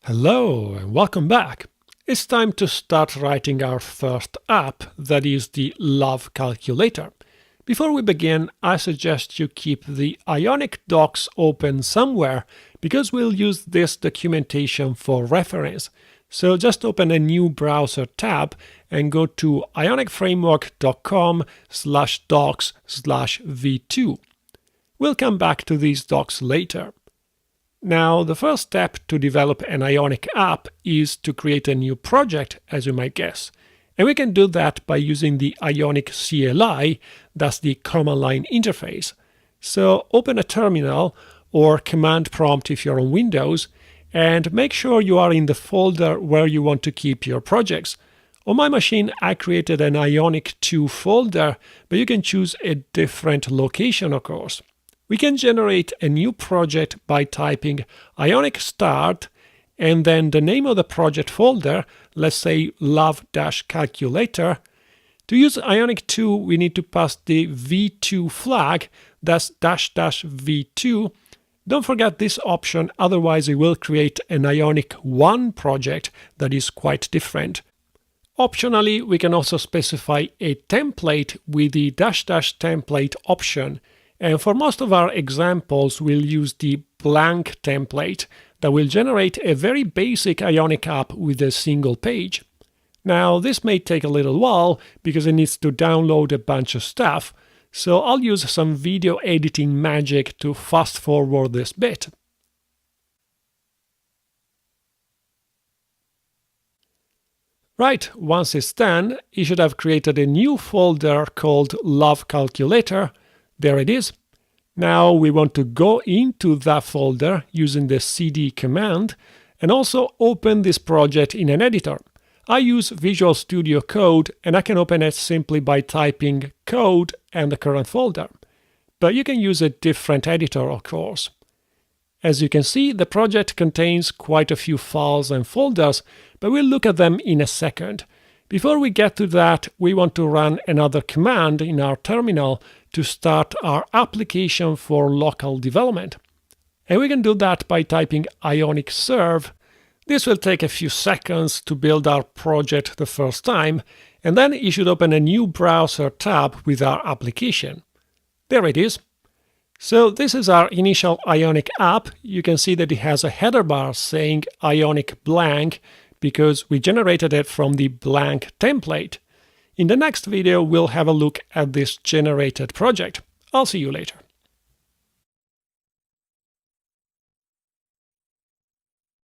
Hello and welcome back. It's time to start writing our first app, that is the Love Calculator. Before we begin, I suggest you keep the Ionic docs open somewhere because we'll use this documentation for reference. So just open a new browser tab and go to ionicframework.com/docs/v2. We'll come back to these docs later. Now, the first step to develop an Ionic app is to create a new project, as you might guess. And we can do that by using the Ionic CLI, that's the command line interface. So open a terminal or command prompt if you're on Windows, and make sure you are in the folder where you want to keep your projects. On my machine, I created an Ionic 2 folder, but you can choose a different location, of course. We can generate a new project by typing Ionic start and then the name of the project folder, let's say love-calculator. To use Ionic 2, we need to pass the v2 flag, that's --v2. Don't forget this option, otherwise it will create an Ionic 1 project that is quite different. Optionally, we can also specify a template with the --template option. And for most of our examples, we'll use the blank template that will generate a very basic Ionic app with a single page. Now, this may take a little while because it needs to download a bunch of stuff, so I'll use some video editing magic to fast forward this bit. Right, once it's done, you should have created a new folder called Love Calculator. There it is. Now we want to go into that folder using the cd command and also open this project in an editor. I use Visual Studio Code and I can open it simply by typing code and the current folder. But you can use a different editor, of course. As you can see, the project contains quite a few files and folders, but we'll look at them in a second. Before we get to that, we want to run another command in our terminal to start our application for local development. And we can do that by typing Ionic serve. This will take a few seconds to build our project the first time, and then you should open a new browser tab with our application. There it is. So this is our initial Ionic app. You can see that it has a header bar saying Ionic blank, because we generated it from the blank template. In the next video, we'll have a look at this generated project. I'll see you later.